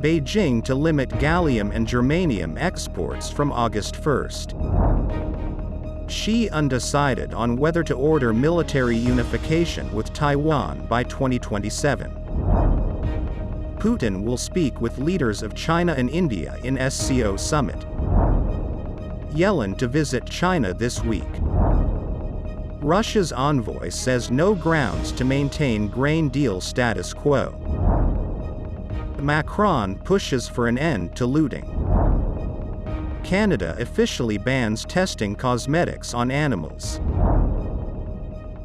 Beijing to limit gallium and germanium exports from August 1st. Xi undecided on whether to order military unification with Taiwan by 2027. Putin will speak with leaders of China and India in SCO summit. Yellen to visit China this week. Russia's envoy says no grounds to maintain grain deal status quo. Macron pushes for an end to looting. Canada officially bans testing cosmetics on animals.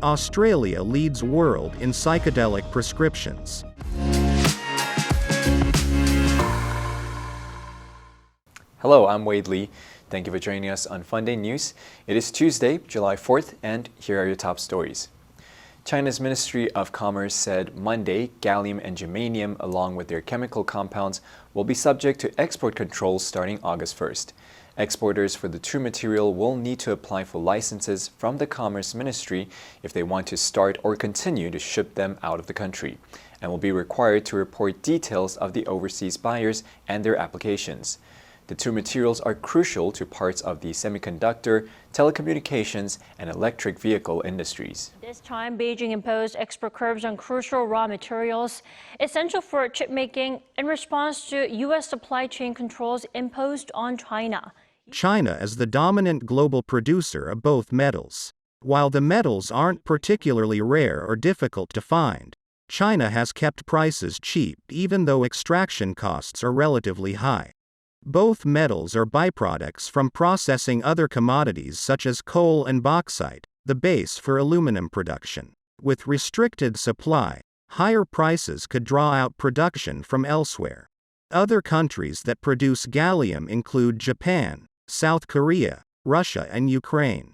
Australia leads world in psychedelic prescriptions. Hello, I'm Wade Lee. Thank you for joining us on Funday News. It is Tuesday, July 4th, and here are your top stories. China's Ministry of Commerce said Monday gallium and germanium, along with their chemical compounds, will be subject to export controls starting August 1st. Exporters for the two material will need to apply for licenses from the Commerce Ministry if they want to start or continue to ship them out of the country, and will be required to report details of the overseas buyers and their applications. The two materials are crucial to parts of the semiconductor, telecommunications, and electric vehicle industries. This time, Beijing imposed export curbs on crucial raw materials essential for chip making in response to U.S. supply chain controls imposed on China. China is the dominant global producer of both metals. While the metals aren't particularly rare or difficult to find, China has kept prices cheap even though extraction costs are relatively high. Both metals are byproducts from processing other commodities such as coal and bauxite, the base for aluminum production. With restricted supply, higher prices could draw out production from elsewhere. Other countries that produce gallium include Japan, South Korea, Russia, and Ukraine.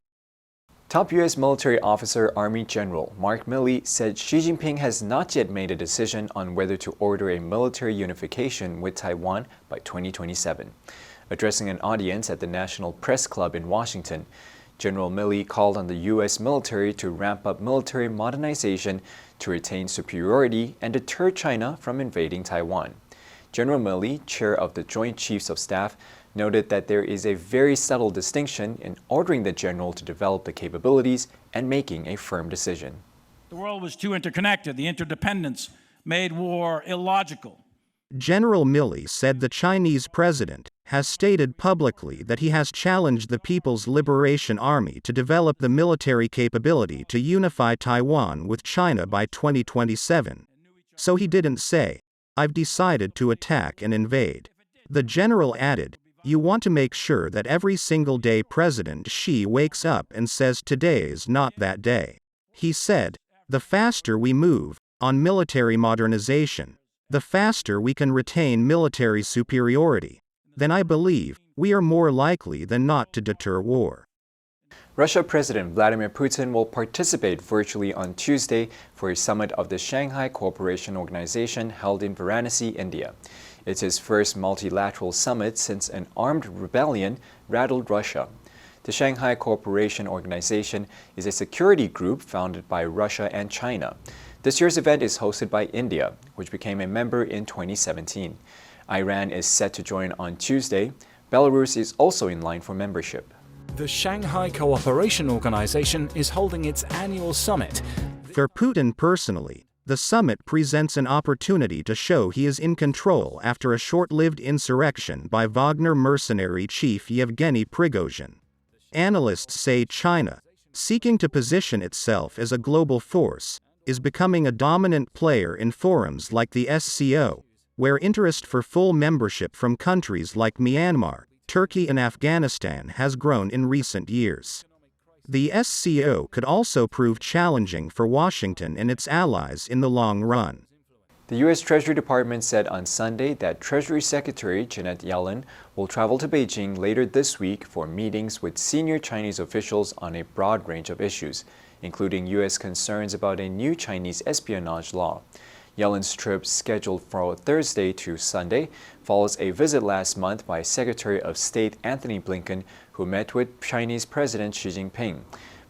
Top U.S. military officer Army General Mark Milley said Xi Jinping has not yet made a decision on whether to order a military unification with Taiwan by 2027. Addressing an audience at the National Press Club in Washington, General Milley called on the U.S. military to ramp up military modernization to retain superiority and deter China from invading Taiwan. General Milley, chair of the Joint Chiefs of Staff, noted that there is a very subtle distinction in ordering the general to develop the capabilities and making a firm decision. The world was too interconnected. The interdependence made war illogical. General Milley said the Chinese president has stated publicly that he has challenged the People's Liberation Army to develop the military capability to unify Taiwan with China by 2027. So he didn't say, "I've decided to attack and invade." The general added, "You want to make sure that every single day President Xi wakes up and says today's not that day." He said, "The faster we move on military modernization, the faster we can retain military superiority. Then I believe we are more likely than not to deter war." Russia President Vladimir Putin will participate virtually on Tuesday for a summit of the Shanghai Cooperation Organization held in Varanasi, India. It's his first multilateral summit since an armed rebellion rattled Russia. The Shanghai Cooperation Organization is a security group founded by Russia and China. This year's event is hosted by India, which became a member in 2017. Iran is set to join on Tuesday. Belarus is also in line for membership. The Shanghai Cooperation Organization is holding its annual summit. For Putin personally, the summit presents an opportunity to show he is in control after a short-lived insurrection by Wagner mercenary chief Yevgeny Prigozhin. Analysts say China, seeking to position itself as a global force, is becoming a dominant player in forums like the SCO, where interest for full membership from countries like Myanmar, Turkey, and Afghanistan has grown in recent years. The SCO could also prove challenging for Washington and its allies in the long run. The U.S. Treasury Department said on Sunday that Treasury Secretary Janet Yellen will travel to Beijing later this week for meetings with senior Chinese officials on a broad range of issues, including U.S. concerns about a new Chinese espionage law. Yellen's trip, scheduled for Thursday to Sunday, follows a visit last month by Secretary of State Anthony Blinken, who met with Chinese President Xi Jinping.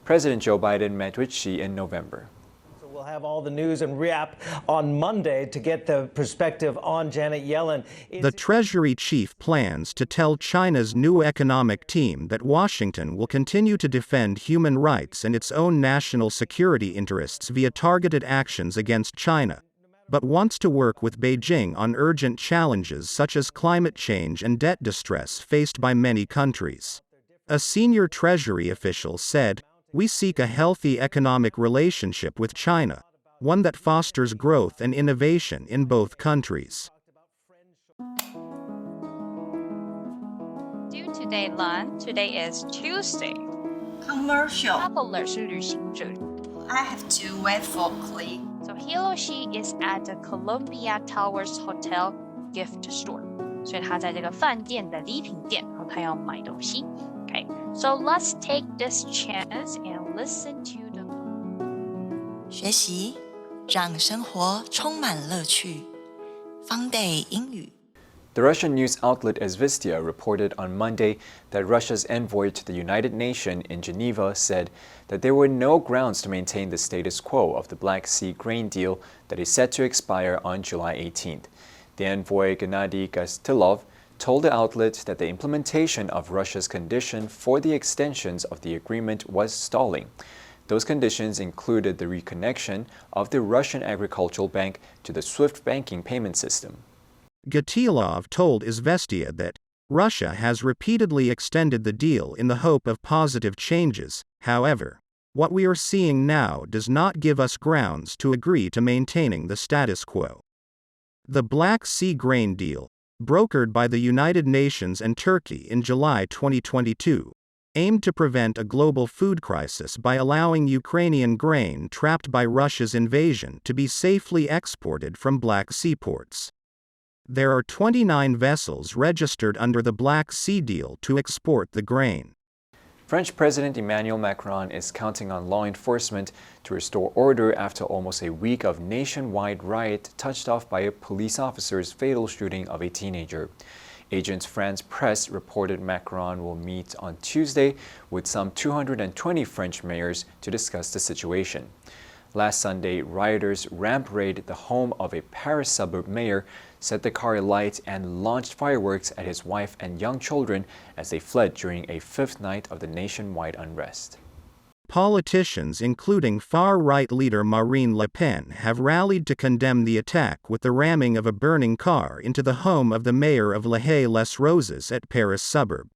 President Joe Biden met with Xi in November. So we'll have all the news and wrap on Monday to get the perspective on Janet Yellen. The Treasury chief plans to tell China's new economic team that Washington will continue to defend human rights and its own national security interests via targeted actions against China, but wants to work with Beijing on urgent challenges such as climate change and debt distress faced by many countries. A senior Treasury official said, "We seek a healthy economic relationship with China, one that fosters growth and innovation in both countries." Do today learn? Today is Tuesday. Commercial. Traveler 是旅行者。 I have to wait for Clee. So he or she is at the Columbia Towers Hotel gift store. 所以他在这个饭店的礼品店，然后他要买东西。Okay, so let's take this chance and listen to the. 学习让生活充满乐趣。Funday 英语。 The Russian news outlet Izvestia reported on Monday that Russia's envoy to the United Nations in Geneva said that there were no grounds to maintain the status quo of the Black Sea grain deal that is set to expire on July 18th. The envoy Gennady Gastilov told the outlet that the implementation of Russia's condition for the extensions of the agreement was stalling. Those conditions included the reconnection of the Russian Agricultural Bank to the SWIFT banking payment system. Gatilov told Izvestia that Russia has repeatedly extended the deal in the hope of positive changes. However, what we are seeing now does not give us grounds to agree to maintaining the status quo. The Black Sea grain deal, brokered by the United Nations and Turkey in July 2022, aimed to prevent a global food crisis by allowing Ukrainian grain trapped by Russia's invasion to be safely exported from Black Sea ports. There are 29 vessels registered under the Black Sea deal to export the grain. French President Emmanuel Macron is counting on law enforcement to restore order after almost a week of nationwide riot touched off by a police officer's fatal shooting of a teenager. Agence France Presse reported Macron will meet on Tuesday with some 220 French mayors to discuss the situation. Last Sunday, rioters ramp-raided the home of a Paris suburb mayor, set the car alight, and launched fireworks at his wife and young children as they fled during a fifth night of the nationwide unrest. Politicians including far-right leader Marine Le Pen have rallied to condemn the attack with the ramming of a burning car into the home of the mayor of Les Halles-les-Roses at Paris suburb.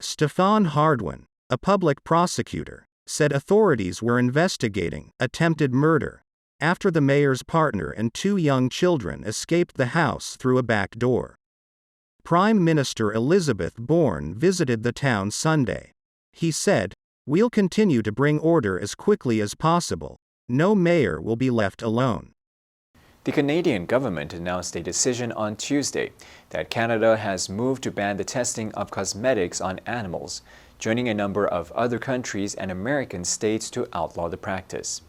Stéphane Hardouin, a public prosecutor, said authorities were investigating attempted murder after the mayor's partner and two young children escaped the house through a back door. Prime Minister Elizabeth Borne visited the town Sunday. He said, "We'll continue to bring order as quickly as possible. No mayor will be left alone." The Canadian government announced a decision on Tuesday that Canada has moved to ban the testing of cosmetics on animals, joining a number of other countries and American states to outlaw the practice.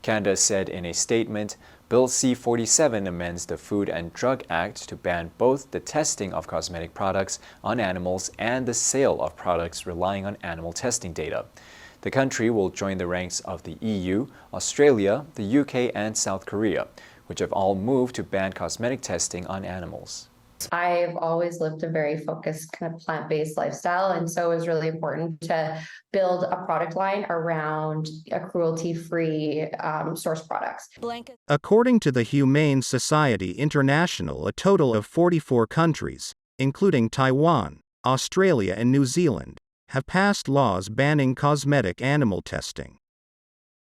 Canada said in a statement, Bill C-47 amends the Food and Drug Act to ban both the testing of cosmetic products on animals and the sale of products relying on animal testing data. The country will join the ranks of the EU, Australia, the UK, and South Korea, which have all moved to ban cosmetic testing on animals. I've always lived a very focused kind of plant-based lifestyle, and so it was really important to build a product line around a cruelty-free source products. According to the Humane Society International, a total of 44 countries, including Taiwan, Australia, and New Zealand, have passed laws banning cosmetic animal testing.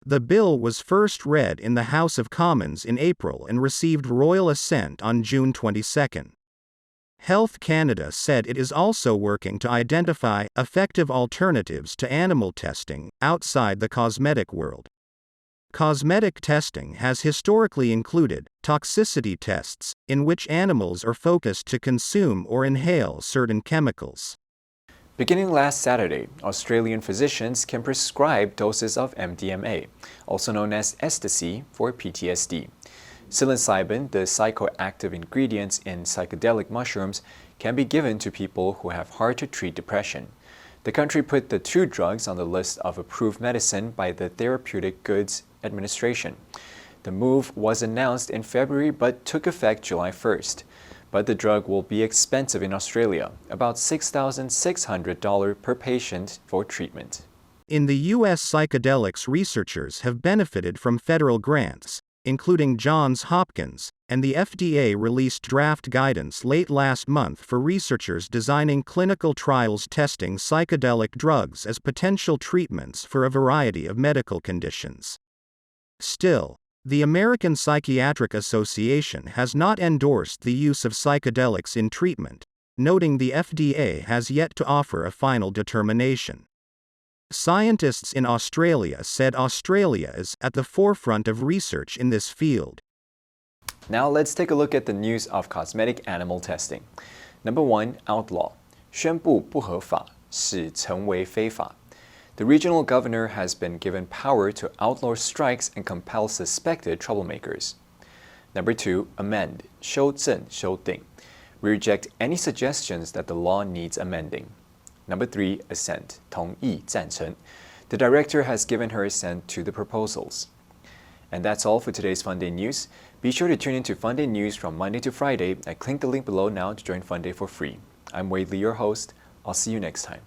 The bill was first read in the House of Commons in April and received royal assent on June 22. Health Canada said it is also working to identify effective alternatives to animal testing outside the cosmetic world. Cosmetic testing has historically included toxicity tests, in which animals are focused to consume or inhale certain chemicals. Beginning last Saturday, Australian physicians can prescribe doses of MDMA, also known as ecstasy, for PTSD. Psilocybin, the psychoactive ingredients in psychedelic mushrooms, can be given to people who have hard-to-treat depression. The country put the two drugs on the list of approved medicine by the Therapeutic Goods Administration. The move was announced in February but took effect July 1st. But the drug will be expensive in Australia, about $6,600 per patient for treatment. In the U.S., psychedelics researchers have benefited from federal grants, including Johns Hopkins, and the FDA released draft guidance late last month for researchers designing clinical trials testing psychedelic drugs as potential treatments for a variety of medical conditions. Still, the American Psychiatric Association has not endorsed the use of psychedelics in treatment, noting the FDA has yet to offer a final determination. Scientists in Australia said Australia is at the forefront of research in this field. Now let's take a look at the news of cosmetic animal testing. Number 1, outlaw. 宣布不合法，使成为非法。The regional governor has been given power to outlaw strikes and compel suspected troublemakers. Number 2, amend. 修正，修订. We reject any suggestions that the law needs amending. Number 3, assent. 同意，赞成. The director has given her assent to the proposals. And that's all for today's Funday news. Be sure to tune into Funday news from Monday to Friday and click the link below now to join Funday for free. I'm Wade Lee, your host. I'll see you next time.